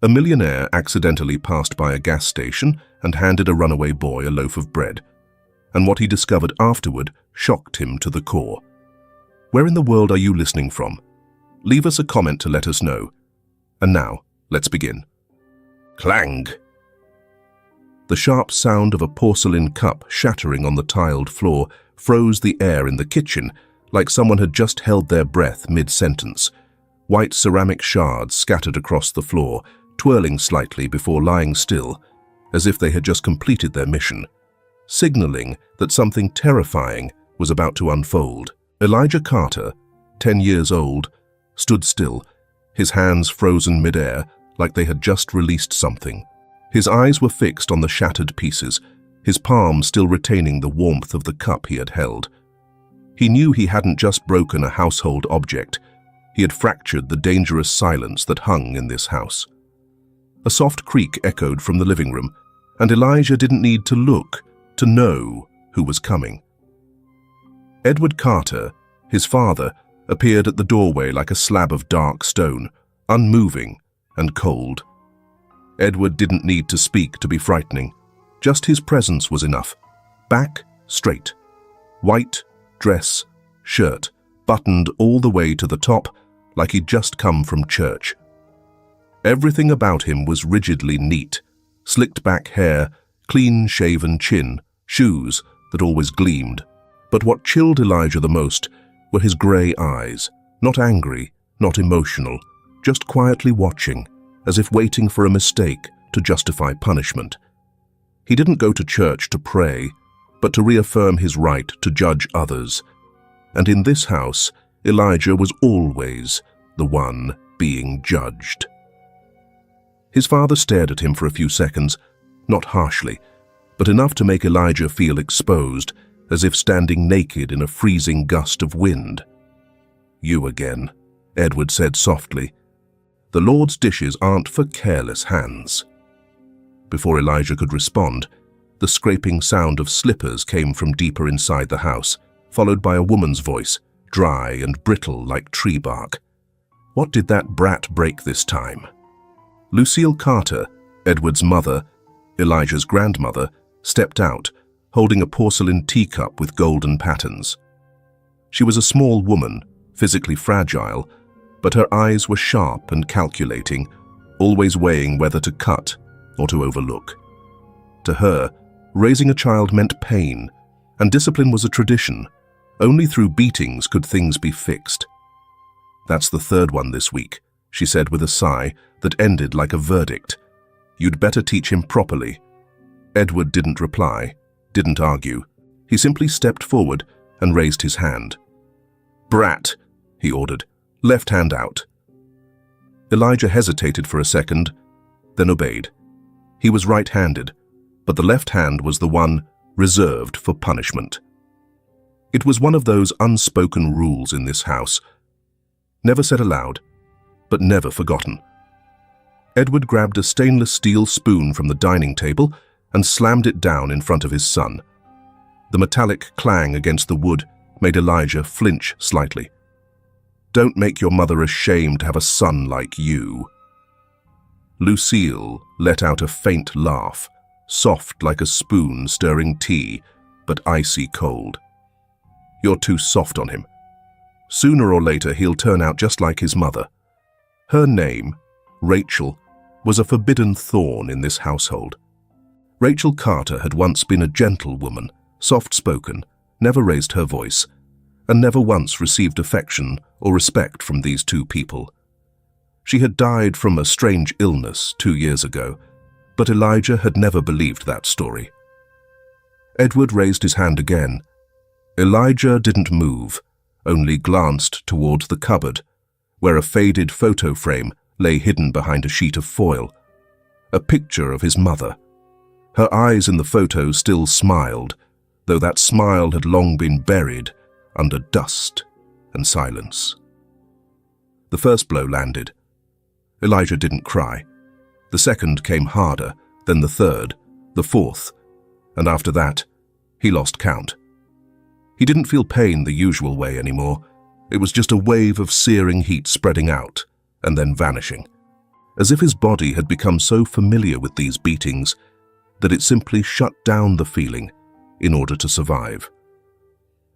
A millionaire accidentally passed by a gas station and handed a runaway boy a loaf of bread, and what he discovered afterward shocked him to the core. Where in the world are you listening from? Leave us a comment to let us know. And now, let's begin. Clang! The sharp sound of a porcelain cup shattering on the tiled floor froze the air in the kitchen like someone had just held their breath mid-sentence. White ceramic shards scattered across the floor, twirling slightly before lying still, as if they had just completed their mission, signaling that something terrifying was about to unfold. Elijah Carter, 10 years old, stood still, his hands frozen mid-air like they had just released something. His eyes were fixed on the shattered pieces, his palm still retaining the warmth of the cup he had held. He knew he hadn't just broken a household object, he had fractured the dangerous silence that hung in this house. A soft creak echoed from the living room, and Elijah didn't need to look to know who was coming. Edward Carter, his father, appeared at the doorway like a slab of dark stone, unmoving and cold. Edward didn't need to speak to be frightening. Just his presence was enough. Back straight. White dress, shirt, buttoned all the way to the top like he'd just come from church. Everything about him was rigidly neat. Slicked back hair, clean-shaven chin, shoes that always gleamed. But what chilled Elijah the most were his grey eyes, not angry, not emotional, just quietly watching, as if waiting for a mistake to justify punishment. He didn't go to church to pray, but to reaffirm his right to judge others. And in this house, Elijah was always the one being judged. His father stared at him for a few seconds, not harshly, but enough to make Elijah feel exposed, as if standing naked in a freezing gust of wind. "You again," Edward said softly. "The Lord's dishes aren't for careless hands." Before Elijah could respond, the scraping sound of slippers came from deeper inside the house, followed by a woman's voice, dry and brittle like tree bark. What did that brat break this time? Lucille Carter, Edward's mother, Elijah's grandmother, stepped out, holding a porcelain teacup with golden patterns. She was a small woman, physically fragile, but her eyes were sharp and calculating, always weighing whether to cut or to overlook. To her, raising a child meant pain, and discipline was a tradition. Only through beatings could things be fixed. "That's the third one this week," she said with a sigh that ended like a verdict. "You'd better teach him properly." Edward didn't reply, didn't argue. He simply stepped forward and raised his hand. "Brat," he ordered, "left hand out." Elijah hesitated for a second, then obeyed. He was right-handed, but the left hand was the one reserved for punishment. It was one of those unspoken rules in this house, never said aloud, but never forgotten. Edward grabbed a stainless steel spoon from the dining table and slammed it down in front of his son. The metallic clang against the wood made Elijah flinch slightly. "Don't make your mother ashamed to have a son like you." Lucille let out a faint laugh, soft like a spoon stirring tea, but icy cold. "You're too soft on him. Sooner or later he'll turn out just like his mother." Her name, Rachel, was a forbidden thorn in this household. Rachel Carter had once been a gentle woman, soft-spoken, never raised her voice, and never once received affection or respect from these two people. She had died from a strange illness 2 years ago, but Elijah had never believed that story. Edward raised his hand again. Elijah didn't move, only glanced towards the cupboard, where a faded photo frame lay hidden behind a sheet of foil. A picture of his mother. Her eyes in the photo still smiled, though that smile had long been buried under dust and silence. The first blow landed. Elijah didn't cry. The second came harder, then the third, the fourth, and after that, he lost count. He didn't feel pain the usual way anymore. It was just a wave of searing heat spreading out and then vanishing. as if his body had become so familiar with these beatings that it simply shut down the feeling in order to survive.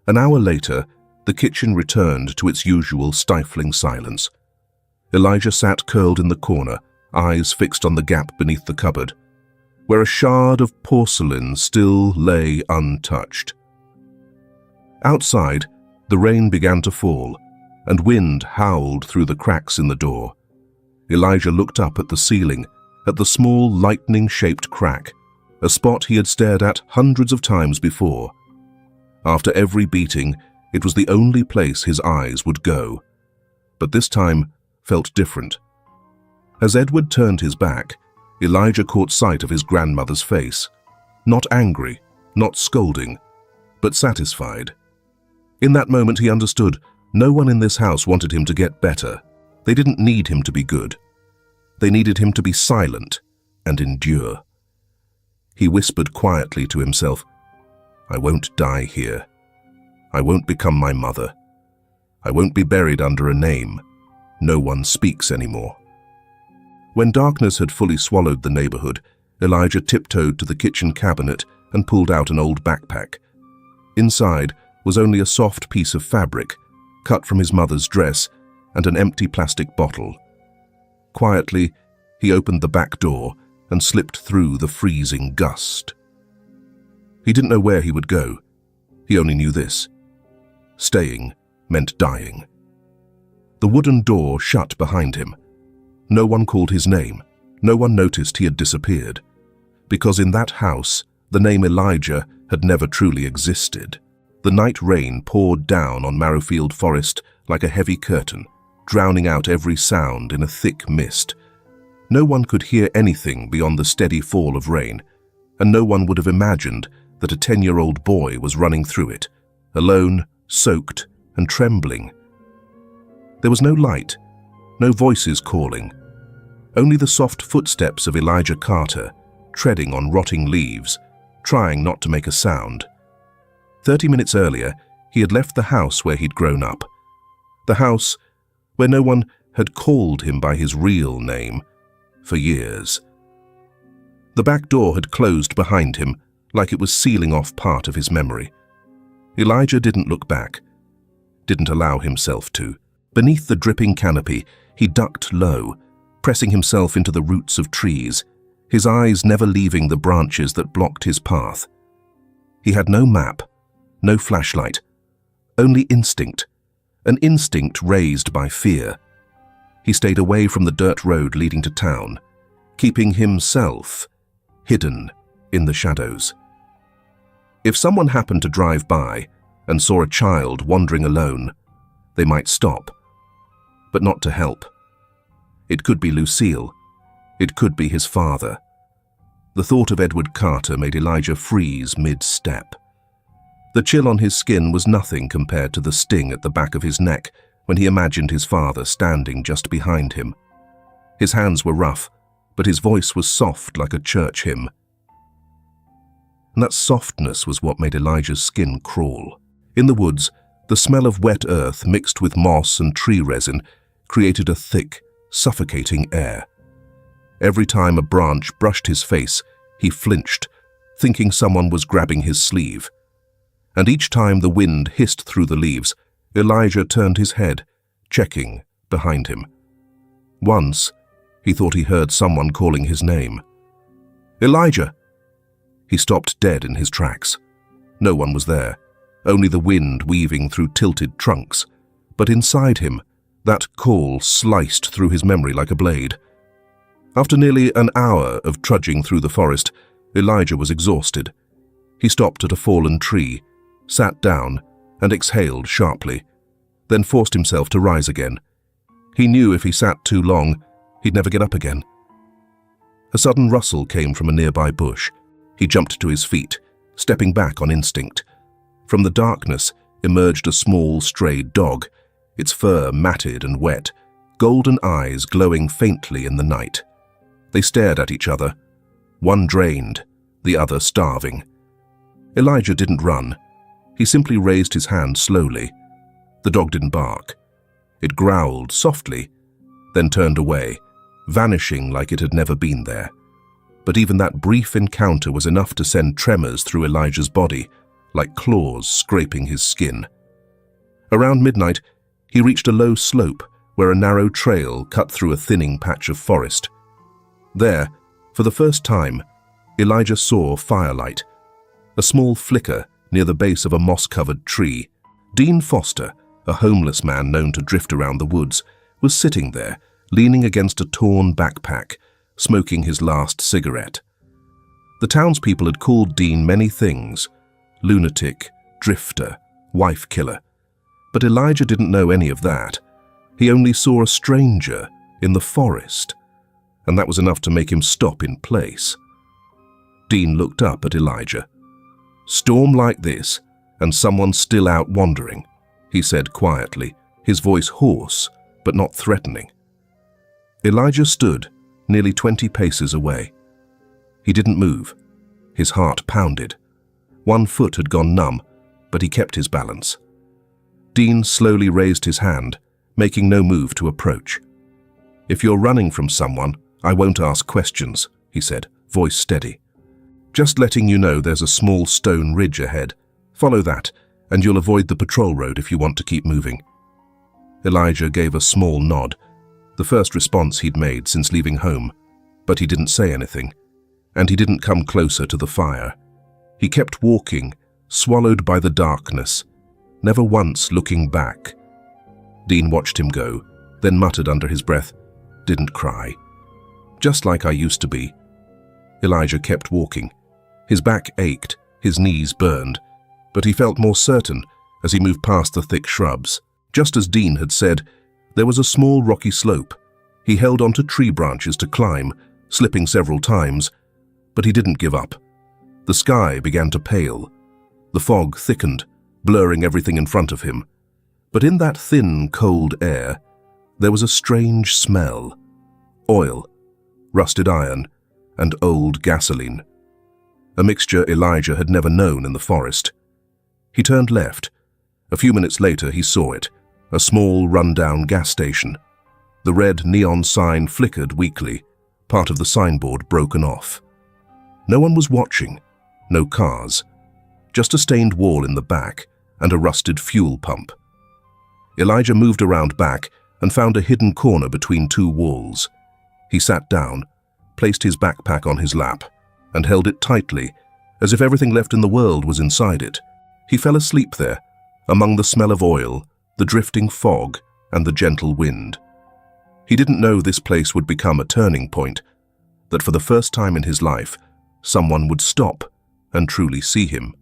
An hour later, the kitchen returned to its usual stifling silence. Elijah sat curled in the corner, eyes fixed on the gap beneath the cupboard, where a shard of porcelain still lay untouched. Outside, the rain began to fall, and wind howled through the cracks in the door. Elijah looked up at the ceiling, at the small lightning-shaped crack, a spot he had stared at hundreds of times before. After every beating, it was the only place his eyes would go. But this time felt different. As Edward turned his back, Elijah caught sight of his grandmother's face. Not angry, not scolding, but satisfied. In that moment he understood no one in this house wanted him to get better. They didn't need him to be good. They needed him to be silent and endure. He whispered quietly to himself, "I won't die here. I won't become my mother. I won't be buried under a name. No one speaks anymore." When darkness had fully swallowed the neighborhood, Elijah tiptoed to the kitchen cabinet and pulled out an old backpack. Inside was only a soft piece of fabric, cut from his mother's dress, and an empty plastic bottle. Quietly, he opened the back door and slipped through the freezing gust. He didn't know where he would go. He only knew this: staying meant dying. The wooden door shut behind him. No one called his name. No one noticed he had disappeared. Because in that house, the name Elijah had never truly existed. The night rain poured down on Marrowfield Forest like a heavy curtain, drowning out every sound in a thick mist. No one could hear anything beyond the steady fall of rain, and no one would have imagined that a 10-year-old boy was running through it, alone, soaked, and trembling. There was no light, no voices calling, only the soft footsteps of Elijah Carter, treading on rotting leaves, trying not to make a sound. 30 minutes earlier, he had left the house where he'd grown up. The house where no one had called him by his real name for years. The back door had closed behind him, like it was sealing off part of his memory. Elijah didn't look back, didn't allow himself to. Beneath the dripping canopy, he ducked low, pressing himself into the roots of trees, his eyes never leaving the branches that blocked his path. He had no map, no flashlight, only instinct, an instinct raised by fear. He stayed away from the dirt road leading to town, keeping himself hidden in the shadows. If someone happened to drive by and saw a child wandering alone, they might stop, but not to help. It could be Lucille. It could be his father. The thought of Edward Carter made Elijah freeze mid-step. The chill on his skin was nothing compared to the sting at the back of his neck when he imagined his father standing just behind him. His hands were rough, but his voice was soft like a church hymn. And that softness was what made Elijah's skin crawl. In the woods, the smell of wet earth mixed with moss and tree resin created a thick, suffocating air. Every time a branch brushed his face, he flinched, thinking someone was grabbing his sleeve. And each time the wind hissed through the leaves, Elijah turned his head, checking behind him. Once, he thought he heard someone calling his name. "Elijah!" He stopped dead in his tracks. No one was there, only the wind weaving through tilted trunks. But inside him, that call sliced through his memory like a blade. After nearly an hour of trudging through the forest, Elijah was exhausted. He stopped at a fallen tree, sat down, and exhaled sharply, then forced himself to rise again. He knew if he sat too long, he'd never get up again. A sudden rustle came from a nearby bush. He jumped to his feet, stepping back on instinct. From the darkness emerged a small, stray dog, its fur matted and wet, golden eyes glowing faintly in the night. They stared at each other, one drained, the other starving. Elijah didn't run. He simply raised his hand slowly. The dog didn't bark. It growled softly, then turned away, vanishing like it had never been there. But even that brief encounter was enough to send tremors through Elijah's body, like claws scraping his skin. Around midnight, he reached a low slope where a narrow trail cut through a thinning patch of forest. There, for the first time, Elijah saw firelight, a small flicker near the base of a moss-covered tree. Dean Foster, a homeless man known to drift around the woods, was sitting there, leaning against a torn backpack, smoking his last cigarette. The townspeople had called Dean many things: lunatic, drifter, wife killer. But Elijah didn't know any of that. He only saw a stranger in the forest, and that was enough to make him stop in place. Dean looked up at Elijah. "Storm like this, and someone still out wandering," he said quietly, his voice hoarse but not threatening. Elijah stood nearly 20 paces away. He didn't move. His heart pounded. One foot had gone numb, but he kept his balance. Dean slowly raised his hand, making no move to approach. "If you're running from someone, I won't ask questions," he said, voice steady. "Just letting you know there's a small stone ridge ahead. Follow that, and you'll avoid the patrol road if you want to keep moving." Elijah gave a small nod, the first response he'd made since leaving home, but he didn't say anything, and he didn't come closer to the fire. He kept walking, swallowed by the darkness, never once looking back. Dean watched him go, then muttered under his breath, "Didn't cry. Just like I used to be." Elijah kept walking. His back ached, his knees burned, but he felt more certain as he moved past the thick shrubs. Just as Dean had said, there was a small rocky slope. He held onto tree branches to climb, slipping several times, but he didn't give up. The sky began to pale. The fog thickened, blurring everything in front of him. But in that thin, cold air, there was a strange smell: oil, rusted iron, and old gasoline. A mixture Elijah had never known in the forest. He turned left. A few minutes later he saw it, a small, run-down gas station. The red neon sign flickered weakly, part of the signboard broken off. No one was watching, no cars, just a stained wall in the back and a rusted fuel pump. Elijah moved around back and found a hidden corner between two walls. He sat down, placed his backpack on his lap, and held it tightly, as if everything left in the world was inside it. He fell asleep there, among the smell of oil, the drifting fog, and the gentle wind. He didn't know this place would become a turning point, that for the first time in his life, someone would stop and truly see him.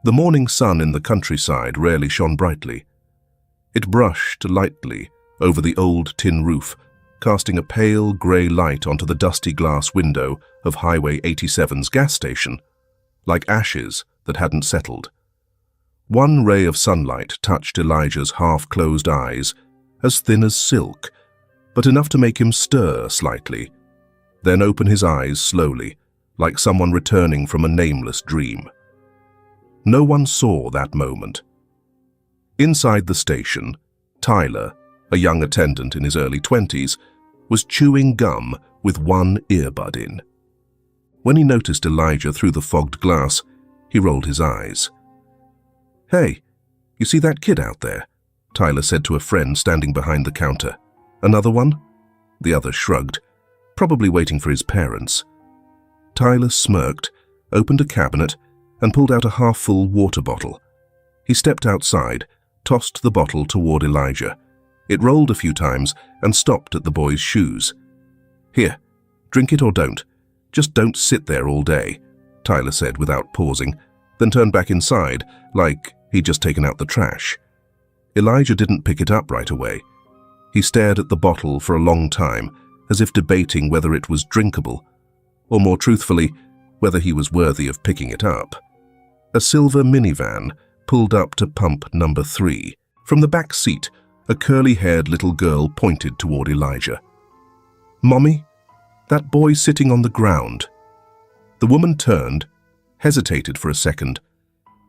The morning sun in the countryside rarely shone brightly. It brushed lightly over the old tin roof, casting a pale grey light onto the dusty glass window of Highway 87's gas station, like ashes that hadn't settled. One ray of sunlight touched Elijah's half-closed eyes, as thin as silk, but enough to make him stir slightly, then open his eyes slowly, like someone returning from a nameless dream. No one saw that moment. Inside the station, Tyler, a young attendant in his early 20s, was chewing gum with one earbud in. When he noticed Elijah through the fogged glass, he rolled his eyes. "Hey, you see that kid out there?" Tyler said to a friend standing behind the counter. "Another one?" The other shrugged, probably waiting for his parents. Tyler smirked, opened a cabinet, and pulled out a half-full water bottle. He stepped outside, tossed the bottle toward Elijah. It rolled a few times and stopped at the boy's shoes. "Here, drink it or don't. Just don't sit there all day," Tyler said without pausing, then turned back inside like he'd just taken out the trash. Elijah didn't pick it up right away. He stared at the bottle for a long time, as if debating whether it was drinkable, or more truthfully, whether he was worthy of picking it up. A silver minivan pulled up to pump number 3. From the back seat, a curly-haired little girl pointed toward Elijah. "Mommy, that boy's sitting on the ground." The woman turned, hesitated for a second,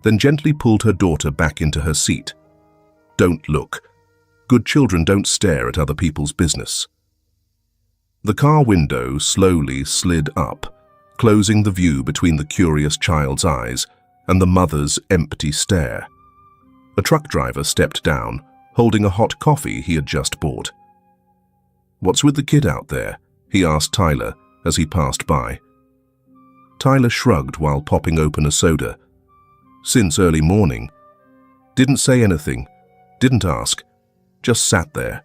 then gently pulled her daughter back into her seat. "Don't look. Good children don't stare at other people's business." The car window slowly slid up, closing the view between the curious child's eyes and the mother's empty stare. A truck driver stepped down, holding a hot coffee he had just bought. "What's with the kid out there?" he asked Tyler as he passed by. Tyler shrugged while popping open a soda. "Since early morning. Didn't say anything, didn't ask, just sat there."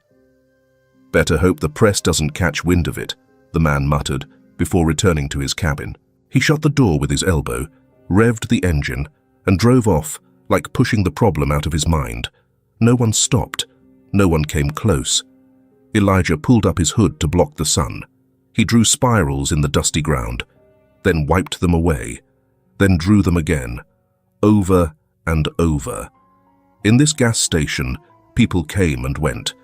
"Better hope the press doesn't catch wind of it," the man muttered before returning to his cabin. He shut the door with his elbow, revved the engine, and drove off like pushing the problem out of his mind. No one stopped. No one came close. Elijah pulled up his hood to block the sun. He drew spirals in the dusty ground, then wiped them away, then drew them again, over and over. In this gas station, people came and went.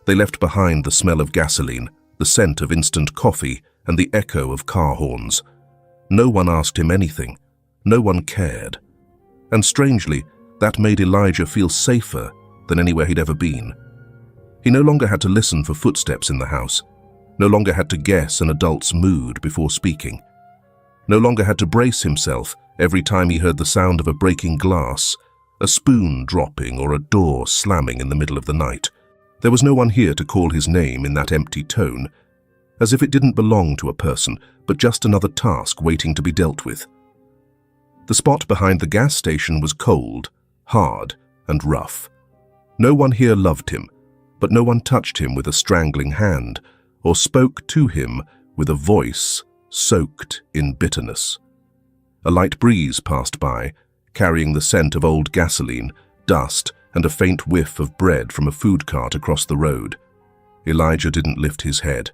They left behind the smell of gasoline, the scent of instant coffee, and the echo of car horns. No one asked him anything. No one cared. And strangely, that made Elijah feel safer than anywhere he'd ever been. He no longer had to listen for footsteps in the house, no longer had to guess an adult's mood before speaking, no longer had to brace himself every time he heard the sound of a breaking glass, a spoon dropping, or a door slamming in the middle of the night. There was no one here to call his name in that empty tone, as if it didn't belong to a person, but just another task waiting to be dealt with. The spot behind the gas station was cold, hard, and rough. No one here loved him, but no one touched him with a strangling hand or spoke to him with a voice soaked in bitterness. A light breeze passed by, carrying the scent of old gasoline, dust, and a faint whiff of bread from a food cart across the road. Elijah didn't lift his head,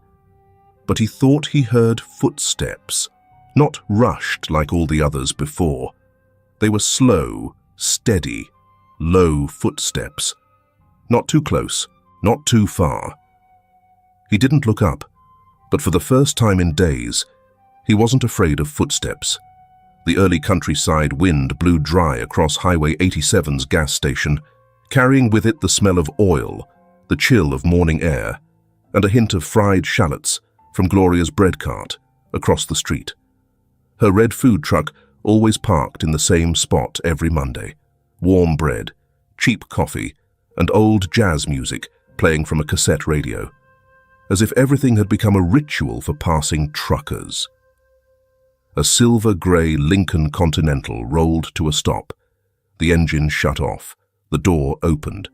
but he thought he heard footsteps, not rushed like all the others before. They were slow, steady, low footsteps. Not too close, not too far. He didn't look up, but for the first time in days, he wasn't afraid of footsteps. The early countryside wind blew dry across Highway 87's gas station, carrying with it the smell of oil, the chill of morning air, and a hint of fried shallots from Gloria's bread cart across the street. Her red food truck always parked in the same spot every Monday. Warm bread, cheap coffee, and old jazz music playing from a cassette radio, as if everything had become a ritual for passing truckers. A silver-grey Lincoln Continental rolled to a stop. The engine shut off. The door opened.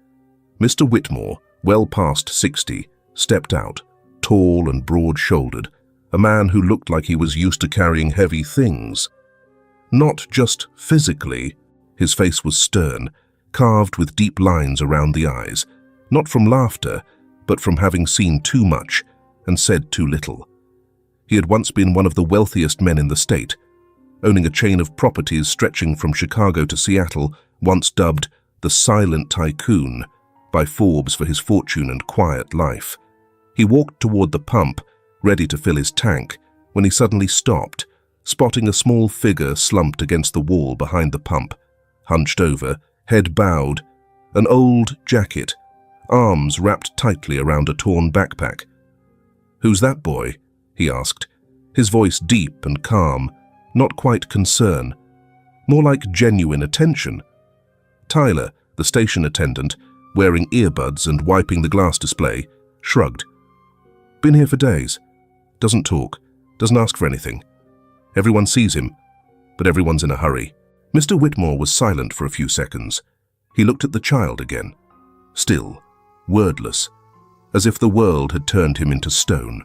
Mr. Whitmore, well past 60, stepped out, tall and broad-shouldered, a man who looked like he was used to carrying heavy things. Not just physically, his face was stern, carved with deep lines around the eyes, not from laughter, but from having seen too much and said too little. He had once been one of the wealthiest men in the state, owning a chain of properties stretching from Chicago to Seattle, once dubbed the Silent Tycoon by Forbes for his fortune and quiet life. He walked toward the pump, ready to fill his tank, when he suddenly stopped, spotting a small figure slumped against the wall behind the pump, hunched over, head bowed, an old jacket, arms wrapped tightly around a torn backpack. "Who's that boy?" he asked, his voice deep and calm, not quite concern, more like genuine attention. Tyler, the station attendant, wearing earbuds and wiping the glass display, shrugged. "Been here for days. Doesn't talk, doesn't ask for anything. Everyone sees him, but everyone's in a hurry." Mr. Whitmore was silent for a few seconds. He looked at the child again, still, wordless, as if the world had turned him into stone.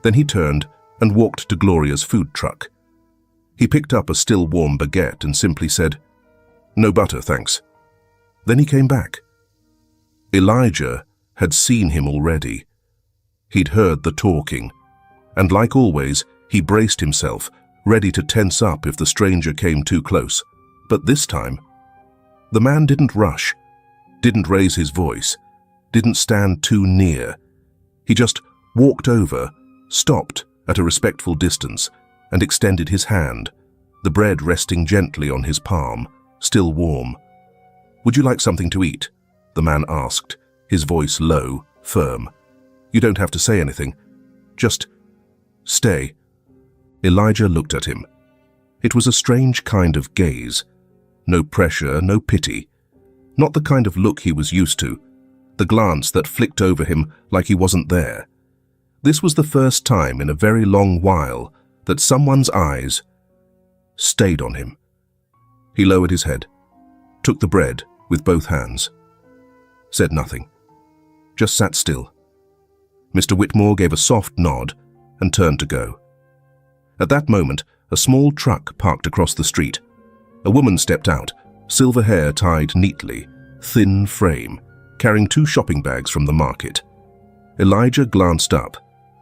Then he turned and walked to Gloria's food truck. He picked up a still warm baguette and simply said, "No butter, thanks." Then he came back. Elijah had seen him already. He'd heard the talking, and like always, he braced himself, ready to tense up if the stranger came too close. But this time, the man didn't rush, didn't raise his voice, didn't stand too near. He just walked over, stopped at a respectful distance, and extended his hand, the bread resting gently on his palm, still warm. "Would you like something to eat?" the man asked, his voice low, firm. "You don't have to say anything. Just stay." Elijah looked at him. It was a strange kind of gaze. No pressure, no pity. Not the kind of look he was used to. The glance that flicked over him like he wasn't there. This was the first time in a very long while that someone's eyes stayed on him. He lowered his head, took the bread with both hands, said nothing, just sat still. Mr. Whitmore gave a soft nod and turned to go. At that moment, a small truck parked across the street. A woman stepped out, silver hair tied neatly, thin frame, carrying 2 shopping bags from the market. Elijah glanced up,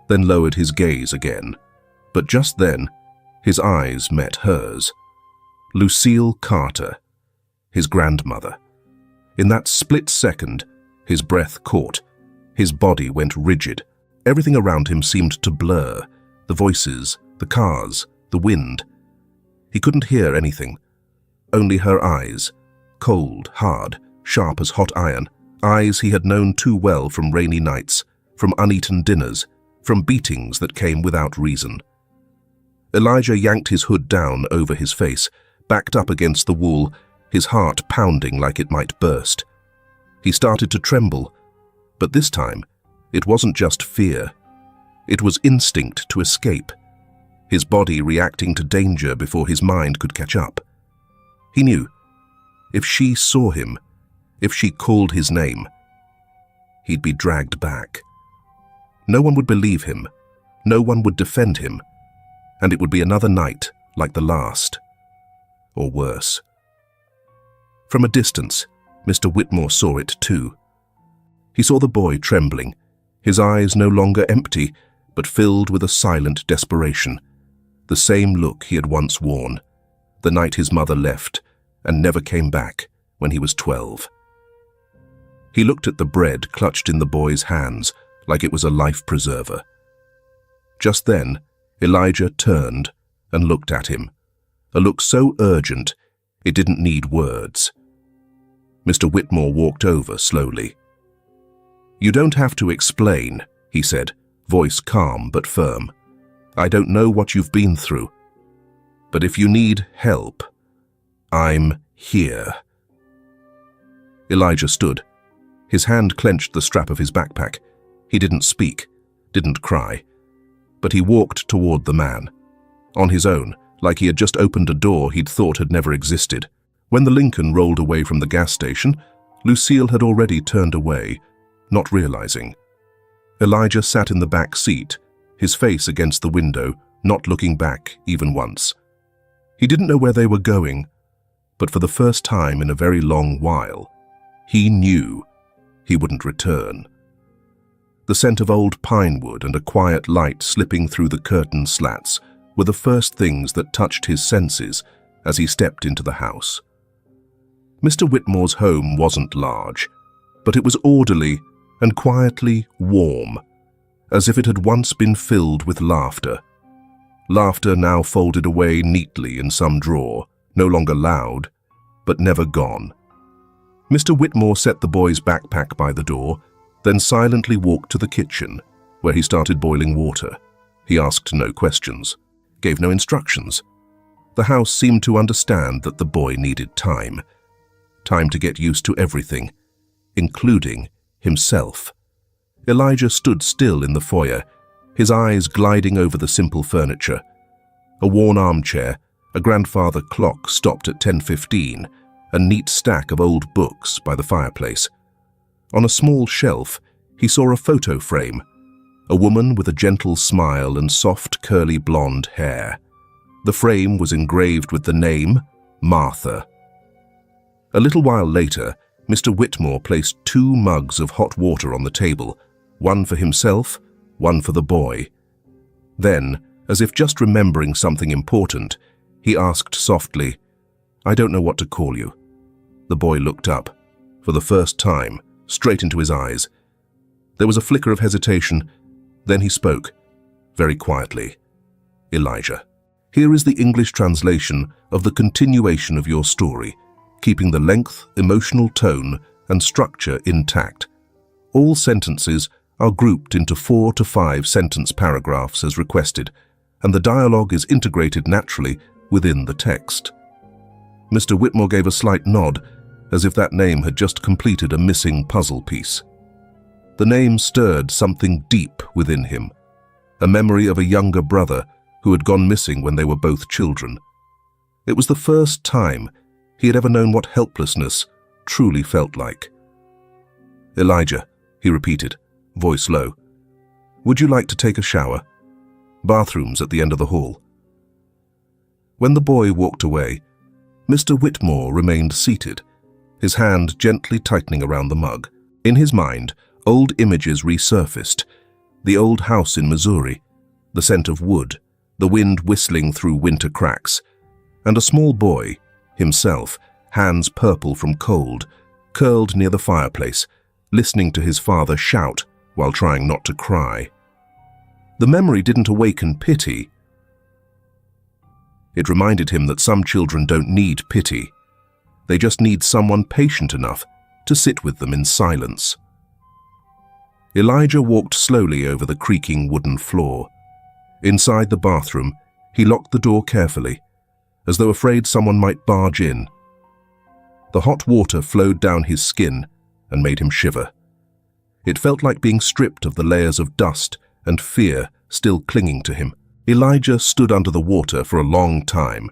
then lowered his gaze again. But just then, his eyes met hers. Lucille Carter, his grandmother. In that split second, his breath caught. His body went rigid. Everything around him seemed to blur. The voices, the cars, the wind. He couldn't hear anything. Only her eyes, cold, hard, sharp as hot iron. Eyes he had known too well from rainy nights, from uneaten dinners, from beatings that came without reason. Elijah yanked his hood down over his face, backed up against the wall, his heart pounding like it might burst. He started to tremble, but this time it wasn't just fear. It was instinct to escape, his body reacting to danger before his mind could catch up. He knew, if she saw him, if she called his name, he'd be dragged back. No one would believe him, no one would defend him, and it would be another night like the last, or worse. From a distance, Mr. Whitmore saw it too. He saw the boy trembling, his eyes no longer empty, but filled with a silent desperation, the same look he had once worn, the night his mother left and never came back when he was 12. He looked at the bread clutched in the boy's hands like it was a life preserver. Just then, Elijah turned and looked at him, a look so urgent it didn't need words. Mr. Whitmore walked over slowly. "You don't have to explain," he said, voice calm but firm. "I don't know what you've been through, but if you need help, I'm here." Elijah stood. His hand clenched the strap of his backpack. He didn't speak, didn't cry, but he walked toward the man, on his own, like he had just opened a door he'd thought had never existed. When the Lincoln rolled away from the gas station, Lucille had already turned away, not realizing. Elijah sat in the back seat, his face against the window, not looking back even once. He didn't know where they were going, but for the first time in a very long while, he knew he wouldn't return. The scent of old pine wood and a quiet light slipping through the curtain slats were the first things that touched his senses as he stepped into the house. Mr. Whitmore's home wasn't large, but it was orderly and quietly warm, as if it had once been filled with laughter. Laughter now folded away neatly in some drawer, no longer loud, but never gone. Mr. Whitmore set the boy's backpack by the door, then silently walked to the kitchen, where he started boiling water. He asked no questions, gave no instructions. The house seemed to understand that the boy needed time. Time to get used to everything, including himself. Elijah stood still in the foyer, his eyes gliding over the simple furniture. A worn armchair, a grandfather clock stopped at 10:15, a neat stack of old books by the fireplace. On a small shelf, he saw a photo frame, a woman with a gentle smile and soft, curly blonde hair. The frame was engraved with the name Martha. A little while later, Mr. Whitmore placed 2 mugs of hot water on the table, one for himself, one for the boy. Then, as if just remembering something important, he asked softly, "I don't know what to call you." The boy looked up, for the first time, straight into his eyes. There was a flicker of hesitation, then he spoke, very quietly. "Elijah, here is the English translation of the continuation of your story, keeping the length, emotional tone, and structure intact. All sentences are grouped into 4 to 5 sentence paragraphs as requested, and the dialogue is integrated naturally within the text. Mr. Whitmore gave a slight nod, as if that name had just completed a missing puzzle piece. The name stirred something deep within him, a memory of a younger brother who had gone missing when they were both children. It was the first time he had ever known what helplessness truly felt like. "Elijah," he repeated, voice low. "Would you like to take a shower? Bathrooms at the end of the hall." When the boy walked away, Mr. Whitmore remained seated, his hand gently tightening around the mug. In his mind, old images resurfaced: the old house in Missouri, the scent of wood, the wind whistling through winter cracks, and a small boy, himself, hands purple from cold, curled near the fireplace, listening to his father shout while trying not to cry. The memory didn't awaken pity. It reminded him that some children don't need pity. They just need someone patient enough to sit with them in silence. Elijah walked slowly over the creaking wooden floor. Inside the bathroom, he locked the door carefully, as though afraid someone might barge in. The hot water flowed down his skin and made him shiver. It felt like being stripped of the layers of dust and fear still clinging to him. Elijah stood under the water for a long time,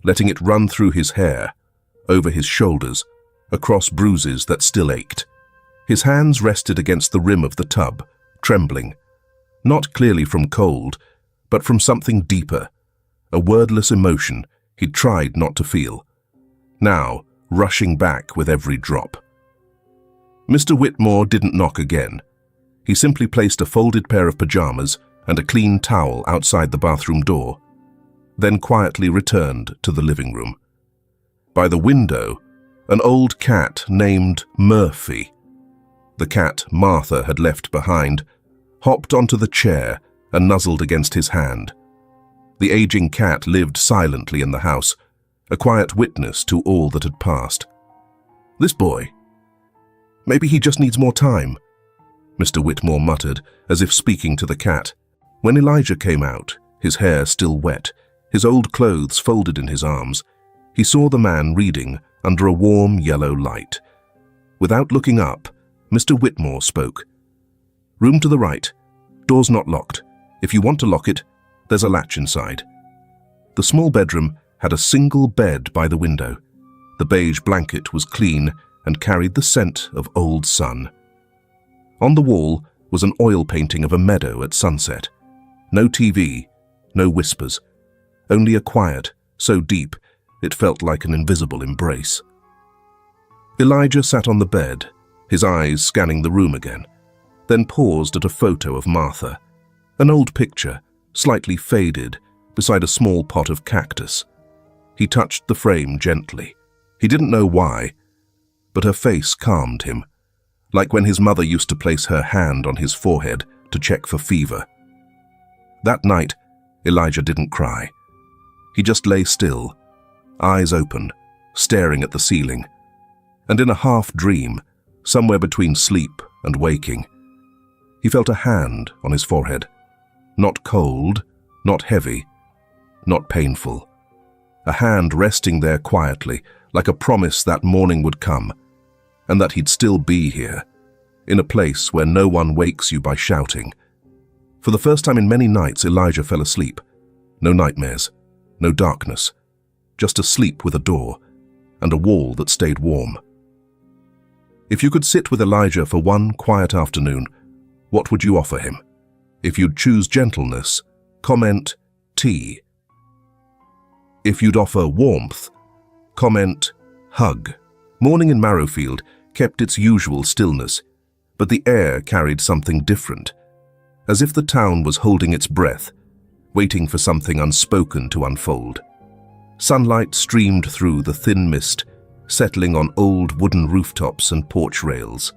letting it run through his hair, over his shoulders, across bruises that still ached. His hands rested against the rim of the tub, trembling, not clearly from cold, but from something deeper, a wordless emotion he'd tried not to feel, now rushing back with every drop. Mr. Whitmore didn't knock again. He simply placed a folded pair of pajamas and a clean towel outside the bathroom door, then quietly returned to the living room. By the window, an old cat named Murphy, the cat Martha had left behind, hopped onto the chair and nuzzled against his hand. The aging cat lived silently in the house, a quiet witness to all that had passed. "This boy, maybe he just needs more time," Mr. Whitmore muttered, as if speaking to the cat. When Elijah came out, his hair still wet, his old clothes folded in his arms, he saw the man reading under a warm yellow light. Without looking up, Mr. Whitmore spoke. "Room to the right. Door's not locked. If you want to lock it, there's a latch inside." The small bedroom had a single bed by the window. The beige blanket was clean and carried the scent of old sun. On the wall was an oil painting of a meadow at sunset. No TV, no whispers, only a quiet so deep it felt like an invisible embrace. Elijah sat on the bed, his eyes scanning the room again, then paused at a photo of Martha, an old picture, slightly faded, beside a small pot of cactus. He touched the frame gently. He didn't know why, but her face calmed him, like when his mother used to place her hand on his forehead to check for fever. That night, Elijah didn't cry. He just lay still, eyes open, staring at the ceiling, and in a half-dream, somewhere between sleep and waking, he felt a hand on his forehead. Not cold, not heavy, not painful. A hand resting there quietly, like a promise that morning would come, and that he'd still be here, in a place where no one wakes you by shouting. For the first time in many nights, Elijah fell asleep. No nightmares, no darkness, just a sleep with a door and a wall that stayed warm. If you could sit with Elijah for one quiet afternoon, what would you offer him? If you'd choose gentleness, comment tea. If you'd offer warmth, comment hug. Morning in Marrowfield kept its usual stillness, but the air carried something different, as if the town was holding its breath, waiting for something unspoken to unfold. Sunlight streamed through the thin mist, settling on old wooden rooftops and porch rails.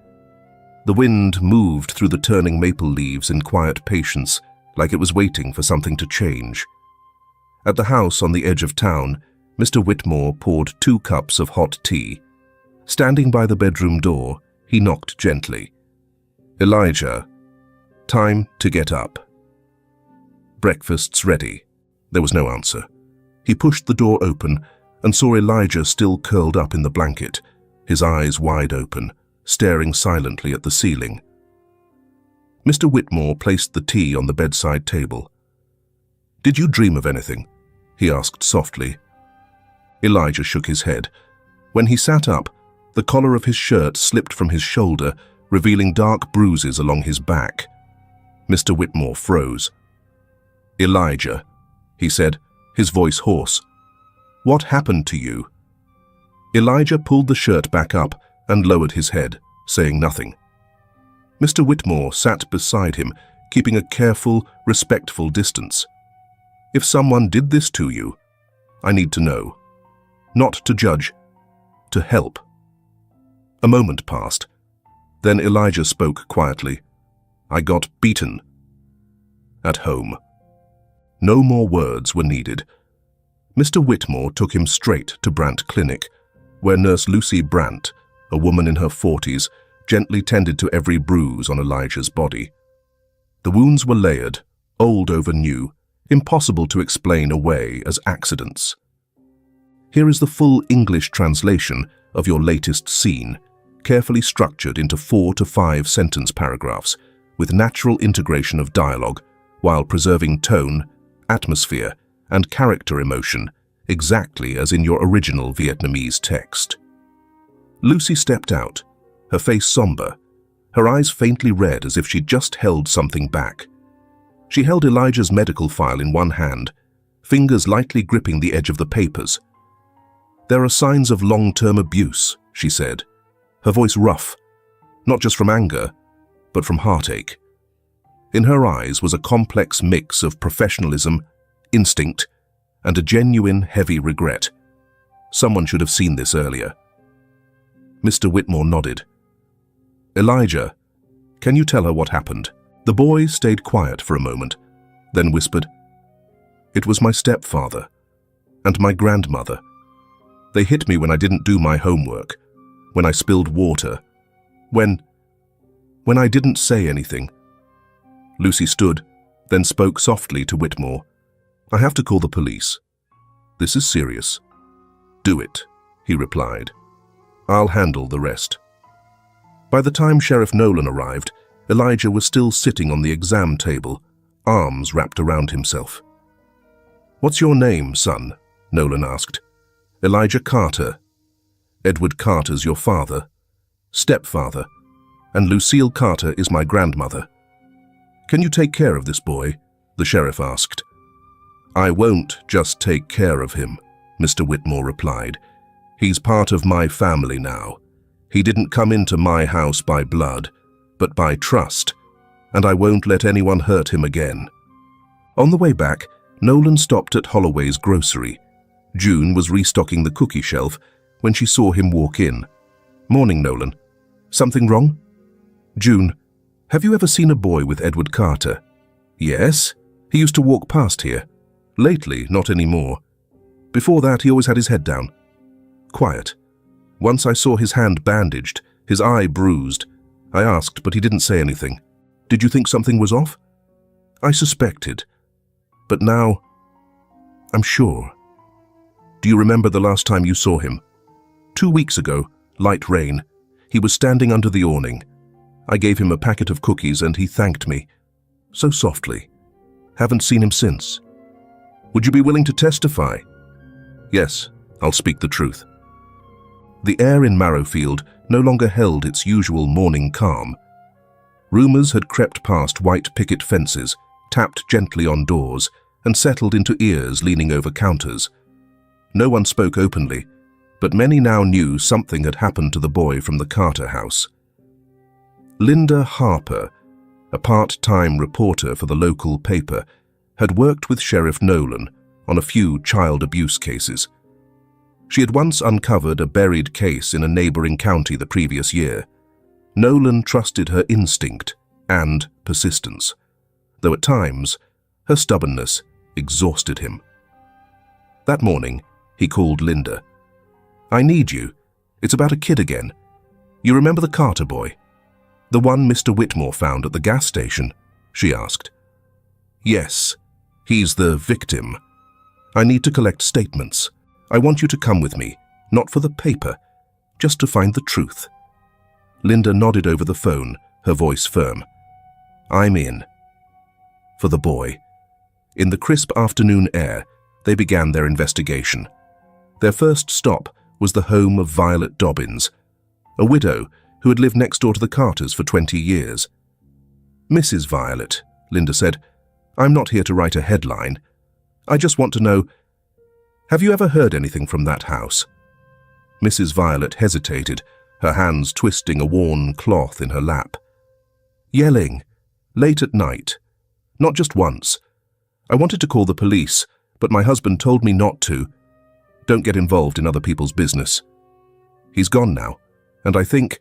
The wind moved through the turning maple leaves in quiet patience, like it was waiting for something to change. At the house on the edge of town, Mr. Whitmore poured 2 cups of hot tea. Standing by the bedroom door, he knocked gently. "Elijah, Time to get up. Breakfast's ready. There was no answer. He pushed the door open and saw Elijah still curled up in the blanket, his eyes wide open, staring silently at the ceiling. Mr. Whitmore placed the tea on the bedside table. "Did you dream of anything?" he asked softly. Elijah shook his head. When he sat up, the collar of his shirt slipped from his shoulder, revealing dark bruises along his back. Mr. Whitmore froze. "Elijah," he said, his voice hoarse. "What happened to you?" Elijah pulled the shirt back up and lowered his head, saying nothing. Mr. Whitmore sat beside him, keeping a careful, respectful distance. "If someone did this to you, I need to know. Not to judge, to help." A moment passed. Then Elijah spoke quietly. "I got beaten. At home." No more words were needed. Mr. Whitmore took him straight to Brant Clinic, where Nurse Lucy Brant, a woman in her 40s, gently tended to every bruise on Elijah's body. The wounds were layered, old over new, impossible to explain away as accidents. Here is the full English translation of your latest scene, carefully structured into 4 to 5 sentence paragraphs, with natural integration of dialogue, while preserving tone, atmosphere, and character emotion, exactly as in your original Vietnamese text. Lucy stepped out, her face somber, her eyes faintly red as if she'd just held something back. She held Elijah's medical file in one hand, fingers lightly gripping the edge of the papers. "There are signs of long-term abuse," she said, her voice rough, not just from anger, but from heartache. In her eyes was a complex mix of professionalism, instinct, and a genuine heavy regret. Someone should have seen this earlier. Mr. Whitmore nodded. "Elijah, can you tell her what happened?" The boy stayed quiet for a moment, then whispered, "It was my stepfather and my grandmother. They hit me when I didn't do my homework, when I spilled water, when I didn't say anything." Lucy stood, then spoke softly to Whitmore. "I have to call the police. This is serious." "Do it," he replied. "I'll handle the rest." By the time Sheriff Nolan arrived, Elijah was still sitting on the exam table, arms wrapped around himself. "What's your name, son?" Nolan asked. "Elijah Carter. Edward Carter's your father, stepfather, and Lucille Carter is my grandmother. Can you take care of this boy?" the sheriff asked. "I won't just take care of him," Mr. Whitmore replied. "He's part of my family now. He didn't come into my house by blood, but by trust, and I won't let anyone hurt him again." On the way back, Nolan stopped at Holloway's grocery. June was restocking the cookie shelf when she saw him walk in. "Morning, Nolan. Something wrong?" "June, have you ever seen a boy with Edward Carter?" "Yes. He used to walk past here. Lately, not anymore. Before that, he always had his head down. Quiet. Once I saw his hand bandaged, his eye bruised. I asked, but he didn't say anything. Did you think something was off?" "I suspected. But now, I'm sure." "Do you remember the last time you saw him?" 2 weeks ago, light rain. He was standing under the awning. I gave him a packet of cookies and he thanked me. So softly. Haven't seen him since." "Would you be willing to testify?" "Yes, I'll speak the truth." The air in Marrowfield no longer held its usual morning calm. Rumors had crept past white picket fences, tapped gently on doors, and settled into ears leaning over counters. No one spoke openly, but many now knew something had happened to the boy from the Carter house. Linda Harper, a part-time reporter for the local paper, had worked with Sheriff Nolan on a few child abuse cases. She had once uncovered a buried case in a neighboring county the previous year. Nolan trusted her instinct and persistence, though at times her stubbornness exhausted him. That morning, he called Linda. "I need you. It's about a kid again. You remember the Carter boy? The one Mr. Whitmore found at the gas station?" she asked. Yes, he's the victim. I need to collect statements. I want you to come with me, not for the paper, just to find the truth. Linda nodded over the phone, her voice firm. I'm in. For the boy. In the crisp afternoon air, they began their investigation. Their first stop was the home of Violet Dobbins, a widow who had lived next door to the Carters for 20 years. Mrs. Violet, Linda said, I'm not here to write a headline. I just want to know, have you ever heard anything from that house? Mrs. Violet hesitated, her hands twisting a worn cloth in her lap. Yelling, late at night. Not just once. I wanted to call the police, but my husband told me not to. Don't get involved in other people's business. He's gone now, and I think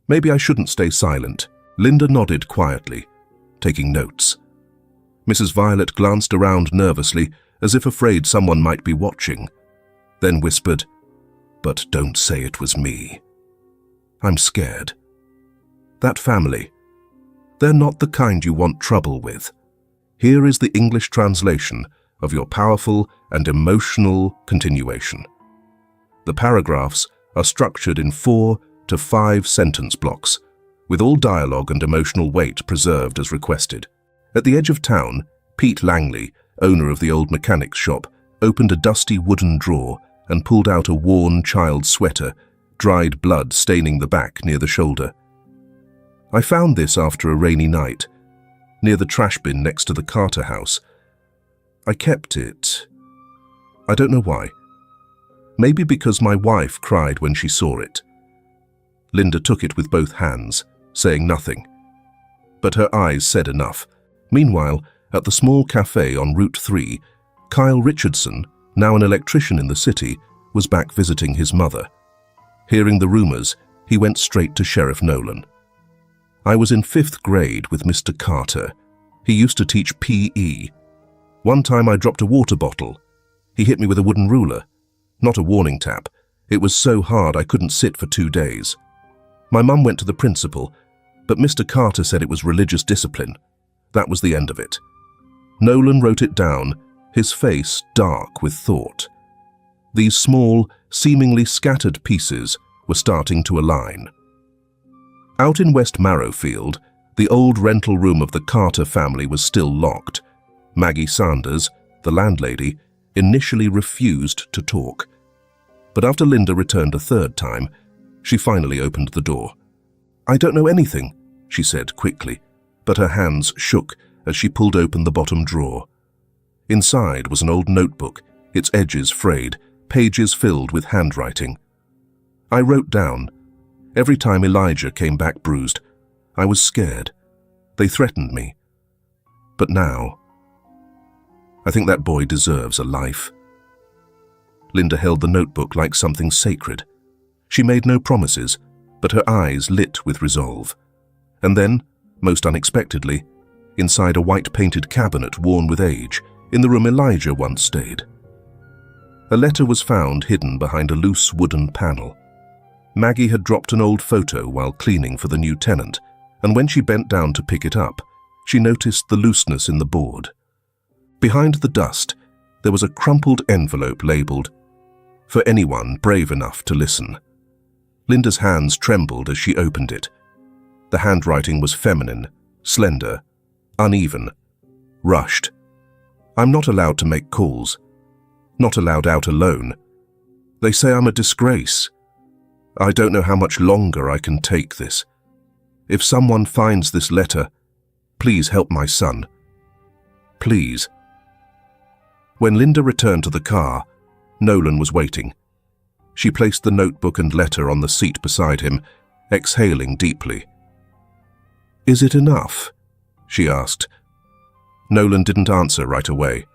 maybe I shouldn't stay silent. Linda nodded quietly, taking notes. Mrs. Violet glanced around nervously, as if afraid someone might be watching, then whispered, But don't say it was me. I'm scared. That family, they're not the kind you want trouble with. Here is the English translation of your powerful and emotional continuation. The paragraphs are structured in 4 to 5 sentence blocks, with all dialogue and emotional weight preserved as requested. At the edge of town, Pete Langley, owner of the old mechanics shop, opened a dusty wooden drawer and pulled out a worn child's sweater, dried blood staining the back near the shoulder. I found this after a rainy night, near the trash bin next to the Carter house. I kept it. I don't know why. Maybe because my wife cried when she saw it. Linda took it with both hands, saying nothing. But her eyes said enough. Meanwhile, at the small cafe on Route 3, Kyle Richardson, now an electrician in the city, was back visiting his mother. Hearing the rumors, he went straight to Sheriff Nolan. I was in 5th grade with Mr. Carter. He used to teach PE. One time I dropped a water bottle. He hit me with a wooden ruler. Not a warning tap. It was so hard I couldn't sit for 2 days. My mum went to the principal, but Mr. Carter said it was religious discipline. That was the end of it. Nolan wrote it down, his face dark with thought. These small, seemingly scattered pieces were starting to align. Out in West Marrowfield, the old rental room of the Carter family was still locked. Maggie Sanders, the landlady, initially refused to talk. But after Linda returned a 3rd time, she finally opened the door. I don't know anything, she said quickly, but her hands shook as she pulled open the bottom drawer. Inside was an old notebook, its edges frayed, pages filled with handwriting. I wrote down. Every time Elijah came back bruised, I was scared. They threatened me. But now, I think that boy deserves a life. Linda held the notebook like something sacred. She made no promises, but her eyes lit with resolve. And then, most unexpectedly, inside a white-painted cabinet worn with age, in the room Elijah once stayed, a letter was found hidden behind a loose wooden panel. Maggie had dropped an old photo while cleaning for the new tenant, and when she bent down to pick it up, she noticed the looseness in the board. Behind the dust, there was a crumpled envelope labeled, "For anyone brave enough to listen." Linda's hands trembled as she opened it. The handwriting was feminine, slender, uneven, rushed. I'm not allowed to make calls. Not allowed out alone. They say I'm a disgrace. I don't know how much longer I can take this. If someone finds this letter, please help my son. Please. When Linda returned to the car, Nolan was waiting. She placed the notebook and letter on the seat beside him, exhaling deeply. Is it enough? She asked. Nolan didn't answer right away.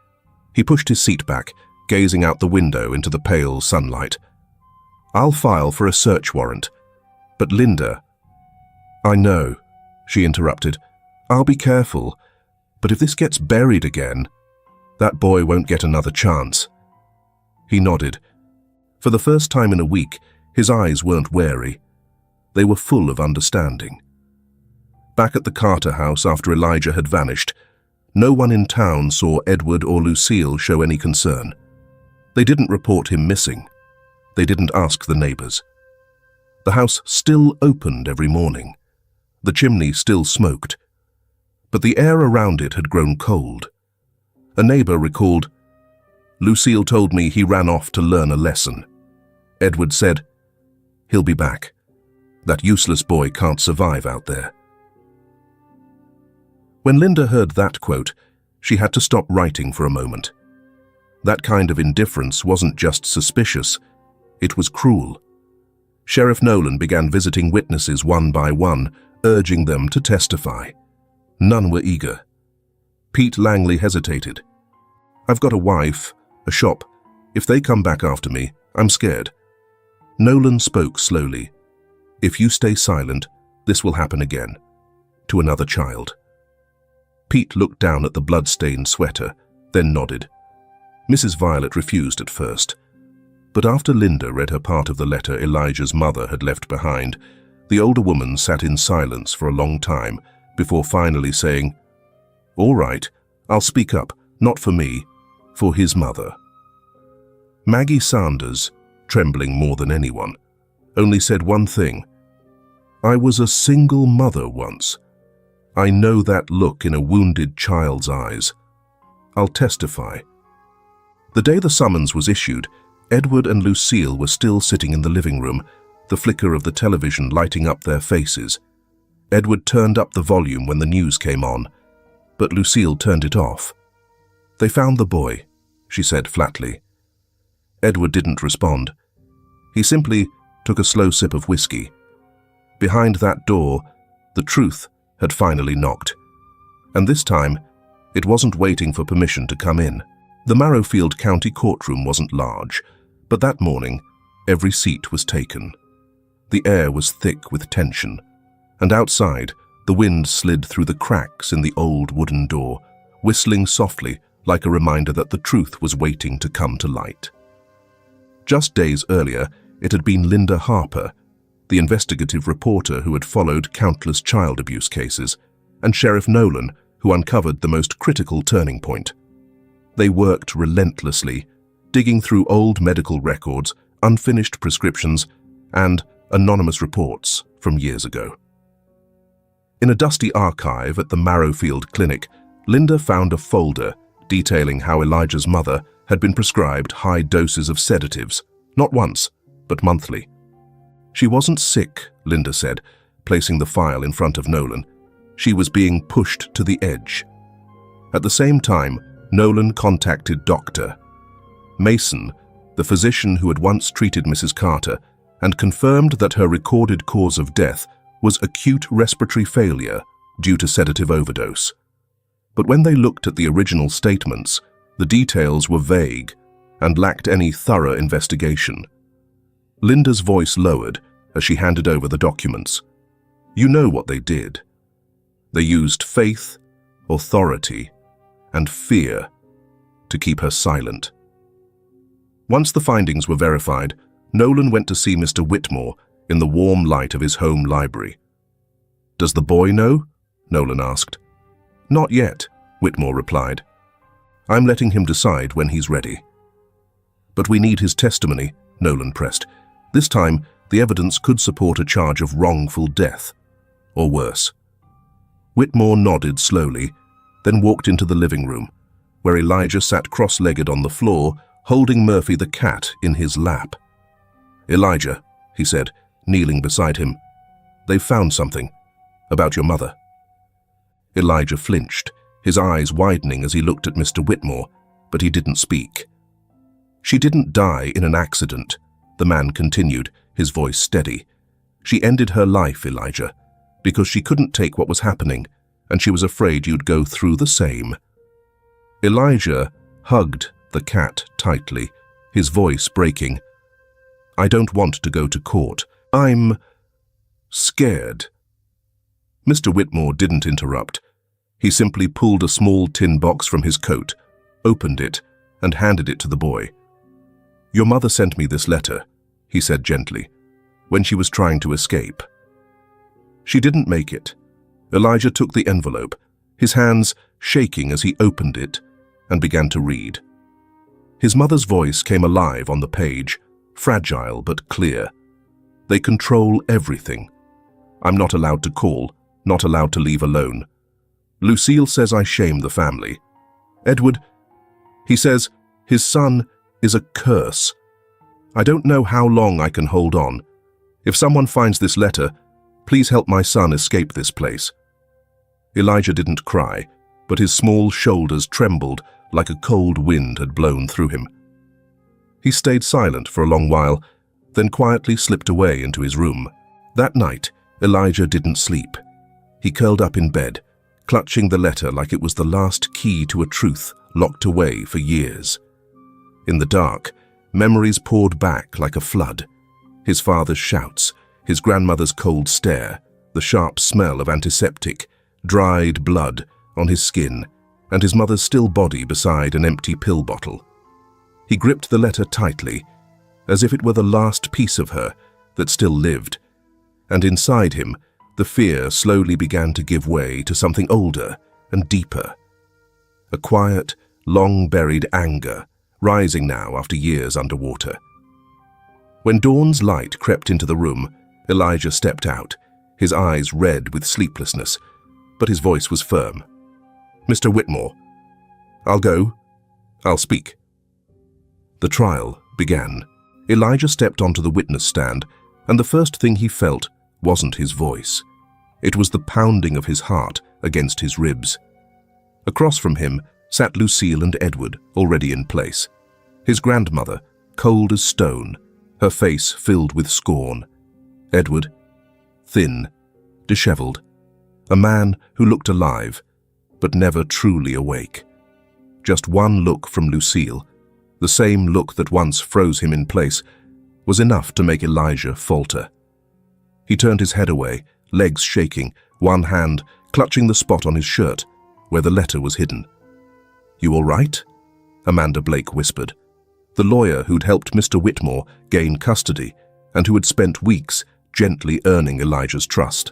He pushed his seat back, gazing out the window into the pale sunlight. I'll file for a search warrant. But Linda... I know, she interrupted. I'll be careful. But if this gets buried again, that boy won't get another chance. He nodded. For the first time in a week, his eyes weren't wary. They were full of understanding. Back at the Carter house after Elijah had vanished, no one in town saw Edward or Lucille show any concern. They didn't report him missing. They didn't ask the neighbors. The house still opened every morning. The chimney still smoked, but the air around it had grown cold. A neighbor recalled, "Lucille told me he ran off to learn a lesson." Edward said, "He'll be back. That useless boy can't survive out there." When Linda heard that quote, she had to stop writing for a moment. That kind of indifference wasn't just suspicious, it was cruel. Sheriff Nolan began visiting witnesses one by one, urging them to testify. None were eager. Pete Langley hesitated. "I've got a wife, a shop. If they come back after me, I'm scared." Nolan spoke slowly. "If you stay silent, this will happen again. To another child." Pete looked down at the blood-stained sweater, then nodded. Mrs. Violet refused at first. But after Linda read her part of the letter Elijah's mother had left behind, the older woman sat in silence for a long time before finally saying, "All right, I'll speak up, not for me, for his mother." Maggie Sanders, trembling more than anyone, only said one thing. "I was a single mother once. I know that look in a wounded child's eyes. I'll testify." The day the summons was issued, Edward and Lucille were still sitting in the living room, the flicker of the television lighting up their faces. Edward turned up the volume when the news came on, but Lucille turned it off. "They found the boy," she said flatly. Edward didn't respond. He simply took a slow sip of whiskey. Behind that door, the truth had finally knocked. And this time, it wasn't waiting for permission to come in. The Marrowfield County courtroom wasn't large, but that morning, every seat was taken. The air was thick with tension, and outside, the wind slid through the cracks in the old wooden door, whistling softly like a reminder that the truth was waiting to come to light. Just days earlier, it had been Linda Harper, the investigative reporter who had followed countless child abuse cases, and Sheriff Nolan, who uncovered the most critical turning point. They worked relentlessly, digging through old medical records, unfinished prescriptions, and anonymous reports from years ago. In a dusty archive at the Marrowfield Clinic, Linda found a folder detailing how Elijah's mother had been prescribed high doses of sedatives, not once, but monthly. "She wasn't sick," Linda said, placing the file in front of Nolan. "She was being pushed to the edge." At the same time, Nolan contacted Dr. Mason, the physician who had once treated Mrs. Carter, and confirmed that her recorded cause of death was acute respiratory failure due to sedative overdose. But when they looked at the original statements, the details were vague and lacked any thorough investigation. Linda's voice lowered as she handed over the documents. "You know what they did. They used faith, authority, and fear to keep her silent." Once the findings were verified, Nolan went to see Mr. Whitmore in the warm light of his home library. "Does the boy know?" Nolan asked. "Not yet," Whitmore replied. "I'm letting him decide when he's ready." "But we need his testimony," Nolan pressed. "This time, the evidence could support a charge of wrongful death, or worse." Whitmore nodded slowly, then walked into the living room, where Elijah sat cross-legged on the floor, holding Murphy the cat in his lap. "Elijah," he said, kneeling beside him, "they've found something about your mother." Elijah flinched, his eyes widening as he looked at Mr. Whitmore, but he didn't speak. "She didn't die in an accident," the man continued, his voice steady. "She ended her life, Elijah, because she couldn't take what was happening, and she was afraid you'd go through the same." Elijah hugged the cat tightly, his voice breaking. "I don't want to go to court. I'm scared." Mr. Whitmore didn't interrupt. He simply pulled a small tin box from his coat, opened it, and handed it to the boy. "Your mother sent me this letter," he said gently, "when she was trying to escape. She didn't make it, Elijah took the envelope, his hands shaking as he opened it, and began to read. His mother's voice came alive on the page, fragile but clear. They control everything. I'm not allowed to call, not allowed to leave alone. Lucille says I shame the family. Edward, he says his son is a curse. I don't know how long I can hold on. If someone finds this letter, please help my son escape this place. Elijah didn't cry, but his small shoulders trembled like a cold wind had blown through him. He stayed silent for a long while, then quietly slipped away into his room. That night, Elijah didn't sleep. He curled up in bed, clutching the letter like it was the last key to a truth locked away for years. In the dark, memories poured back like a flood. His father's shouts, his grandmother's cold stare, the sharp smell of antiseptic, dried blood on his skin, and his mother's still body beside an empty pill bottle. He gripped the letter tightly, as if it were the last piece of her that still lived, and inside him, the fear slowly began to give way to something older and deeper. A quiet, long-buried anger, rising now after years underwater. When dawn's light crept into the room, Elijah stepped out, his eyes red with sleeplessness, but his voice was firm. Mr. Whitmore, I'll go. I'll speak. The trial began. Elijah stepped onto the witness stand, and the first thing he felt wasn't his voice. It was the pounding of his heart against his ribs. Across from him sat Lucille and Edward, already in place. His grandmother, cold as stone, her face filled with scorn. Edward, thin, disheveled, a man who looked alive, but never truly awake. Just one look from Lucille, the same look that once froze him in place, was enough to make Elijah falter. He turned his head away, legs shaking, one hand clutching the spot on his shirt where the letter was hidden. "You all right?" Amanda Blake whispered, the lawyer who'd helped Mr. Whitmore gain custody and who had spent weeks gently earning Elijah's trust.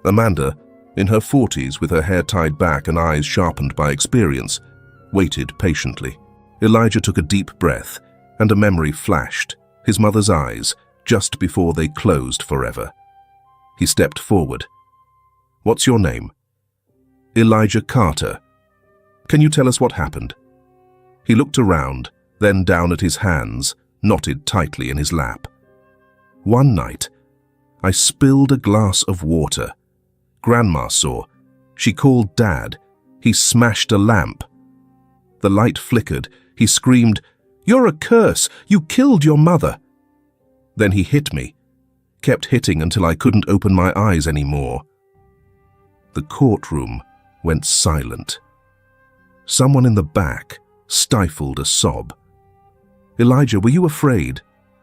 Amanda, in her 40s with her hair tied back and eyes sharpened by experience, waited patiently. Elijah took a deep breath, and a memory flashed, his mother's eyes, just before they closed forever. He stepped forward. "What's your name?" "Elijah Carter." "Can you tell us what happened?" He looked around, then down at his hands, knotted tightly in his lap. "One night, I spilled a glass of water. Grandma saw. She called Dad. He smashed a lamp. The light flickered. He screamed, 'You're a curse! You killed your mother!' Then he hit me, kept hitting until I couldn't open my eyes anymore." The courtroom went silent. Someone in the back stifled a sob. "Elijah, were you afraid?"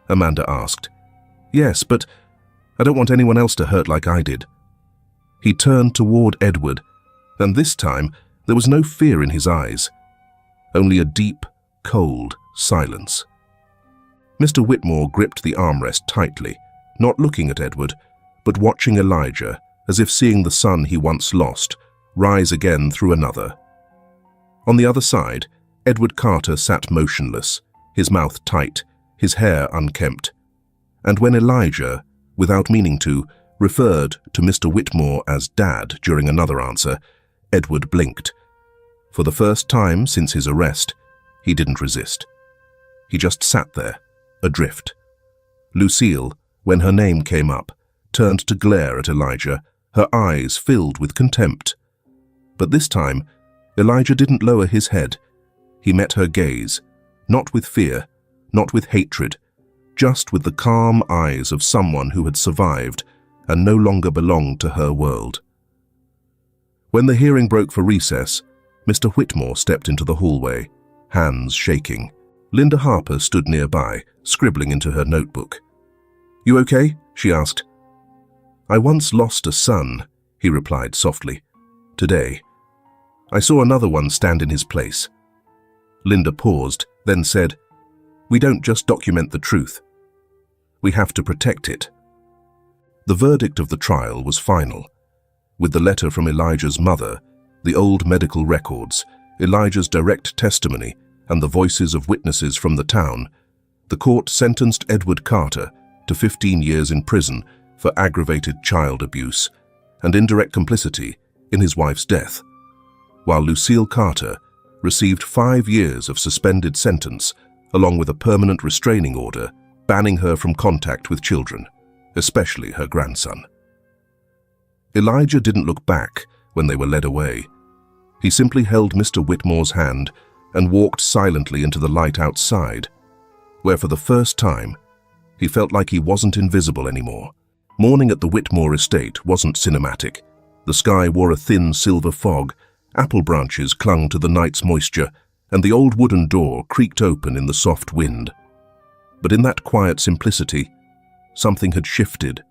Amanda asked. "Yes, but I don't want anyone else to hurt like I did." He turned toward Edward, and this time there was no fear in his eyes, only a deep, cold silence. Mr. Whitmore gripped the armrest tightly, not looking at Edward, but watching Elijah as if seeing the son he once lost rise again through another. On the other side, Edward Carter sat motionless, his mouth tight, his hair unkempt. And when Elijah, without meaning to, referred to Mr. Whitmore as Dad during another answer, Edward blinked. For the first time since his arrest, he didn't resist. He just sat there, adrift. Lucille, when her name came up, turned to glare at Elijah, her eyes filled with contempt. But this time, Elijah didn't lower his head. He met her gaze, not with fear, not with hatred, just with the calm eyes of someone who had survived and no longer belonged to her world. When the hearing broke for recess, Mr. Whitmore stepped into the hallway, hands shaking. Linda Harper stood nearby, scribbling into her notebook. "You okay?" she asked. "I once lost a son," he replied softly. "Today. I saw another one stand in his place." Linda paused, then said, "We don't just document the truth. We have to protect it." The verdict of the trial was final. with the letter from Elijah's mother, the old medical records, Elijah's direct testimony, and the voices of witnesses from the town, the court sentenced Edward Carter to 15 years in prison for aggravated child abuse and indirect complicity in his wife's death, while Lucille Carter received 5 years of suspended sentence along with a permanent restraining order banning her from contact with children, especially her grandson. Elijah didn't look back when they were led away. He simply held Mr. Whitmore's hand and walked silently into the light outside, where for the first time he felt like he wasn't invisible anymore. Morning at the Whitmore estate wasn't cinematic. The sky wore a thin silver fog, apple branches clung to the night's moisture, and the old wooden door creaked open in the soft wind. But in that quiet simplicity, something had shifted.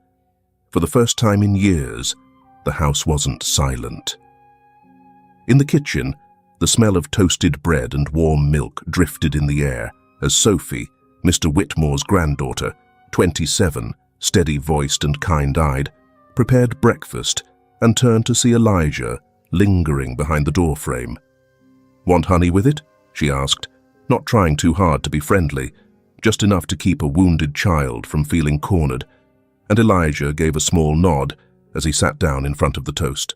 For the first time in years, the house wasn't silent. In the kitchen, the smell of toasted bread and warm milk drifted in the air as Sophie, Mr. Whitmore's granddaughter, 27, steady-voiced and kind-eyed, prepared breakfast and turned to see Elijah lingering behind the doorframe. "Want honey with it?" she asked, not trying too hard to be friendly, just enough to keep a wounded child from feeling cornered, and Elijah gave a small nod as he sat down in front of the toast.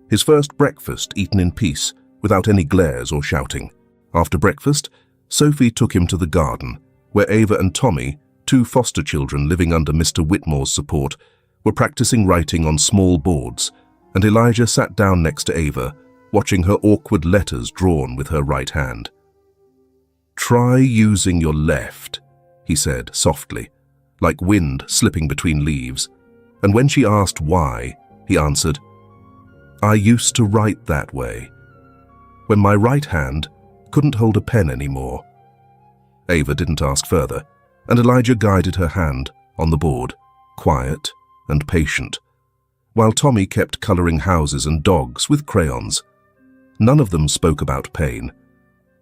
His first breakfast eaten in peace, without any glares or shouting. After breakfast, Sophie took him to the garden, where Ava and Tommy, 2 foster children living under Mr. Whitmore's support, were practicing writing on small boards, and Elijah sat down next to Ava, watching her awkward letters drawn with her right hand. "Try using your left," he said softly, like wind slipping between leaves, and when she asked why, he answered, "I used to write that way, when my right hand couldn't hold a pen anymore." Ava didn't ask further, and Elijah guided her hand on the board, quiet and patient, while Tommy kept coloring houses and dogs with crayons. None of them spoke about pain,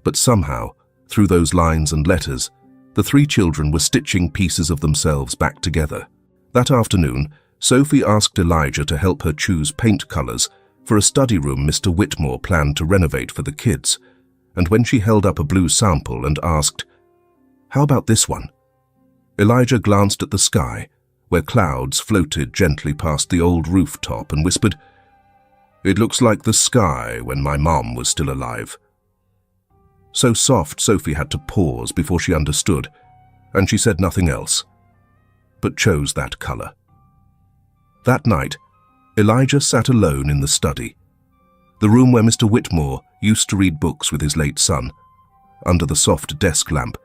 but somehow, through those lines and letters, the 3 children were stitching pieces of themselves back together. That afternoon, Sophie asked Elijah to help her choose paint colors for a study room Mr. Whitmore planned to renovate for the kids, and when she held up a blue sample and asked, "How about this one?" Elijah glanced at the sky, where clouds floated gently past the old rooftop, and whispered, "It looks like the sky when my mom was still alive." So soft, Sophie had to pause before she understood, and she said nothing else, but chose that color. That night, Elijah sat alone in the study, the room where Mr. Whitmore used to read books with his late son, under the soft desk lamp,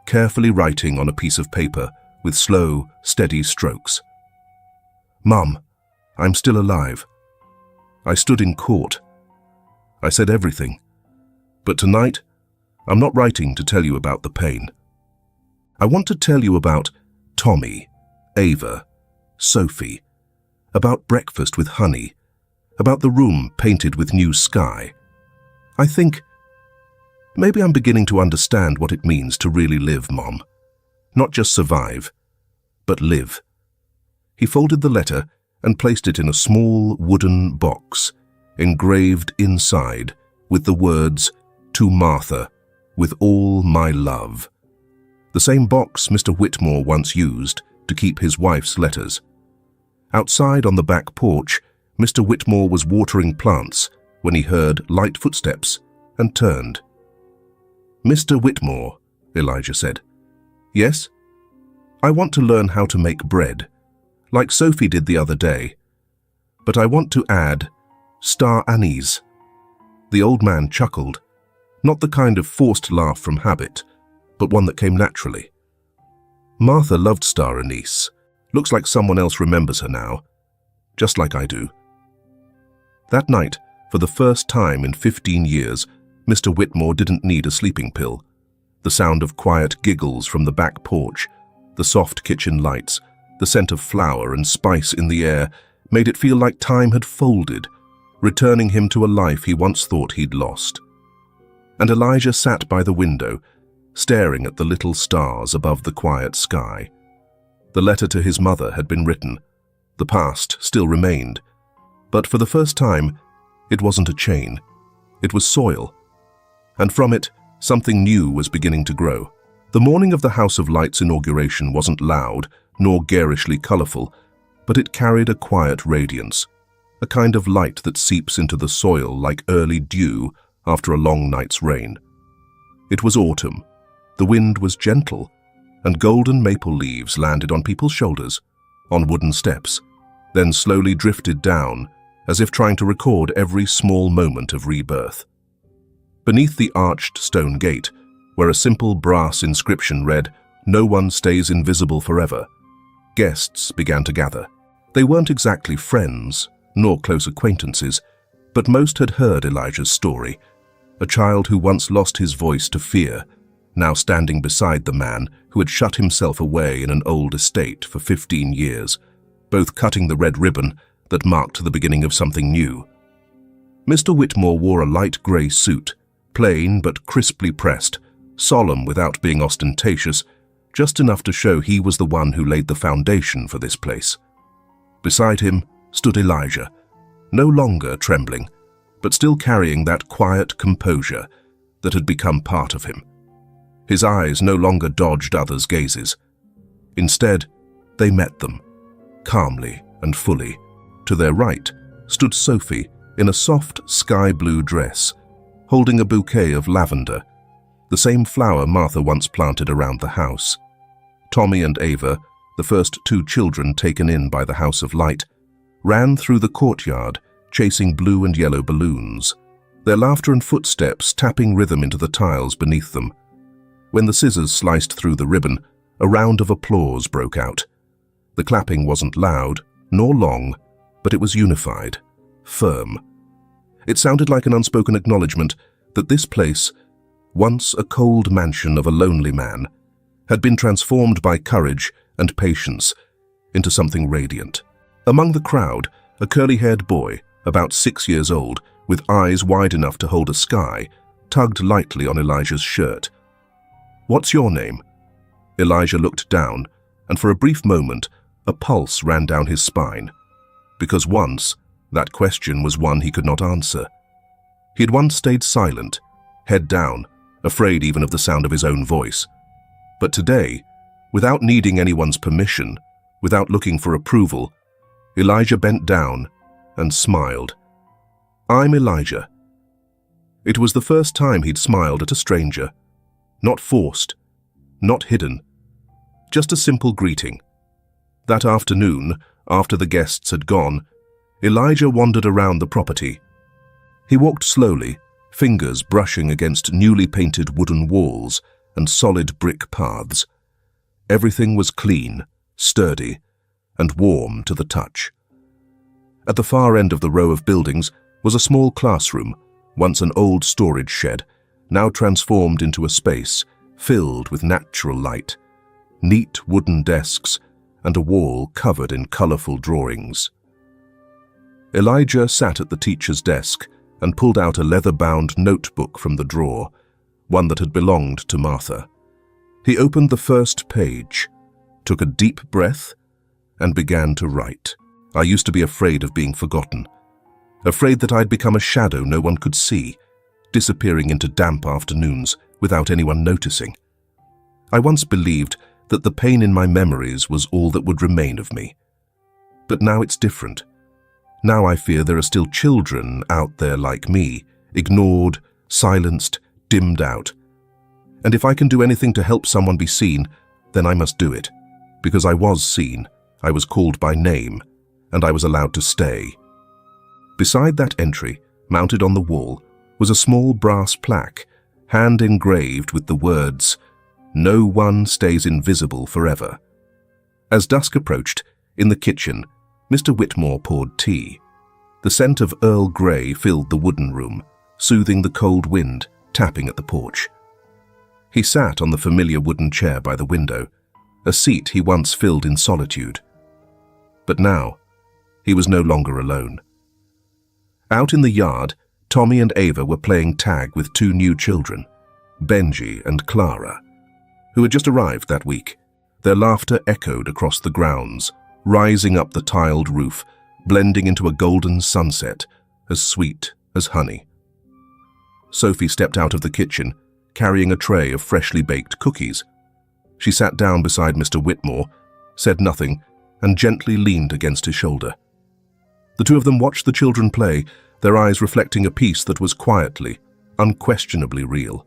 carefully writing on a piece of paper with slow, steady strokes. "Mum, I'm still alive. I stood in court. I said everything. But tonight, I'm not writing to tell you about the pain. I want to tell you about Tommy, Ava, Sophie, about breakfast with honey, about the room painted with new sky. I think maybe I'm beginning to understand what it means to really live, Mom. Not just survive, but live." He folded the letter and placed it in a small wooden box, engraved inside with the words, "To Martha, with all my love." The same box Mr. Whitmore once used to keep his wife's letters. Outside on the back porch, Mr. Whitmore was watering plants when he heard light footsteps and turned. "Mr. Whitmore," Elijah said. "Yes? I want to learn how to make bread, like Sophie did the other day, but I want to add star anise." The old man chuckled, not the kind of forced laugh from habit, but one that came naturally. "Martha loved star anise. Looks like someone else remembers her now, just like I do." That night, for the first time in 15 years, Mr. Whitmore didn't need a sleeping pill. The sound of quiet giggles from the back porch, the soft kitchen lights, the scent of flour and spice in the air made it feel like time had folded, returning him to a life he once thought he'd lost. And Elijah sat by the window, staring at the little stars above the quiet sky. The letter to his mother had been written. The past still remained, But for the first time, it wasn't a chain. It was soil. And from it, something new was beginning to grow. The morning of the House of Light's inauguration wasn't loud nor garishly colorful, but it carried a quiet radiance, a kind of light that seeps into the soil like early dew after a long night's rain. It was autumn. The wind was gentle, and golden maple leaves landed on people's shoulders, on wooden steps, then slowly drifted down, as if trying to record every small moment of rebirth. Beneath the arched stone gate, where a simple brass inscription read, "No one stays invisible forever," guests began to gather. They weren't exactly friends, nor close acquaintances, but most had heard Elijah's story, a child who once lost his voice to fear, now standing beside the man who had shut himself away in an old estate for 15 years, both cutting the red ribbon that marked the beginning of something new. Mr. Whitmore wore a light grey suit, plain but crisply pressed, solemn without being ostentatious, just enough to show he was the one who laid the foundation for this place. Beside him stood Elijah, no longer trembling, but still carrying that quiet composure that had become part of him. His eyes no longer dodged others' gazes. Instead, they met them, calmly and fully. To their right stood Sophie in a soft sky-blue dress, holding a bouquet of lavender, the same flower Martha once planted around the house. Tommy and Ava, the first two children taken in by the House of Light, ran through the courtyard, chasing blue and yellow balloons, their laughter and footsteps tapping rhythm into the tiles beneath them. When the scissors sliced through the ribbon, a round of applause broke out. The clapping wasn't loud, nor long, but it was unified, firm. It sounded like an unspoken acknowledgement that this place, once a cold mansion of a lonely man, had been transformed by courage and patience into something radiant. Among the crowd, a curly-haired boy, about 6 years old, with eyes wide enough to hold a sky, tugged lightly on Elijah's shirt. "What's your name?" Elijah looked down, and for a brief moment, a pulse ran down his spine. Because once, that question was one he could not answer. He had once stayed silent, head down, afraid even of the sound of his own voice. But today, without needing anyone's permission, without looking for approval, Elijah bent down and smiled. "I'm Elijah." It was the first time he'd smiled at a stranger. Not forced, not hidden, just a simple greeting. That afternoon, after the guests had gone, Elijah wandered around the property. He walked slowly, fingers brushing against newly painted wooden walls and solid brick paths. Everything was clean, sturdy, and warm to the touch. At the far end of the row of buildings was a small classroom, once an old storage shed, now transformed into a space filled with natural light, neat wooden desks, and a wall covered in colorful drawings. Elijah sat at the teacher's desk and pulled out a leather-bound notebook from the drawer, one that had belonged to Martha. He opened the first page, took a deep breath, and began to write. "I used to be afraid of being forgotten, afraid that I'd become a shadow no one could see, disappearing into damp afternoons without anyone noticing. I once believed that the pain in my memories was all that would remain of me. But now it's different. Now I fear there are still children out there like me, ignored, silenced, dimmed out. And if I can do anything to help someone be seen, then I must do it. Because I was seen, I was called by name, and I was allowed to stay." Beside that entry, mounted on the wall, was a small brass plaque, hand-engraved with the words, "No one stays invisible forever." As dusk approached, in the kitchen, Mr. Whitmore poured tea. The scent of Earl Grey filled the wooden room, soothing the cold wind tapping at the porch. He sat on the familiar wooden chair by the window, a seat he once filled in solitude. But now, he was no longer alone. Out in the yard, Tommy and Ava were playing tag with two new children, Benji and Clara, who had just arrived that week. Their laughter echoed across the grounds, rising up the tiled roof, blending into a golden sunset, as sweet as honey. Sophie stepped out of the kitchen, carrying a tray of freshly baked cookies. She sat down beside Mr. Whitmore, said nothing, and gently leaned against his shoulder. The two of them watched the children play, their eyes reflecting a peace that was quietly, unquestionably real.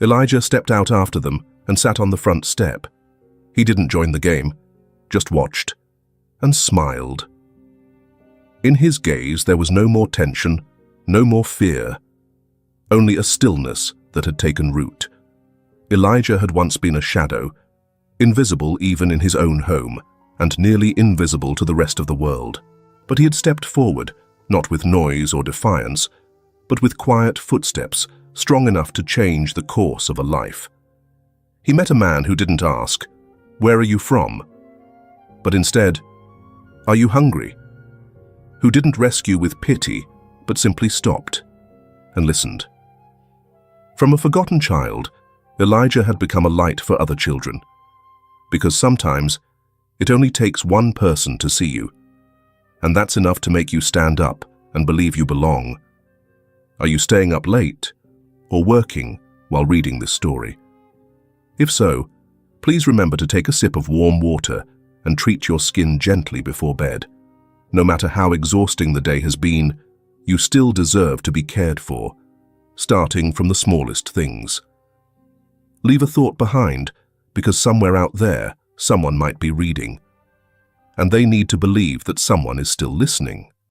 Elijah stepped out after them and sat on the front step. He didn't join the game, just watched and smiled. In his gaze there was no more tension, no more fear, only a stillness that had taken root. Elijah had once been a shadow, invisible even in his own home, and nearly invisible to the rest of the world. But he had stepped forward, not with noise or defiance, but with quiet footsteps, strong enough to change the course of a life. He met a man who didn't ask, "Where are you from?" but instead, "Are you hungry?" Who didn't rescue with pity, but simply stopped and listened. From a forgotten child, Elijah had become a light for other children, because sometimes it only takes one person to see you, and that's enough to make you stand up and believe you belong. Are you staying up late or working while reading this story? If so, please remember to take a sip of warm water and treat your skin gently before bed. No matter how exhausting the day has been, you still deserve to be cared for, starting from the smallest things. Leave a thought behind, because somewhere out there, someone might be reading, and they need to believe that someone is still listening.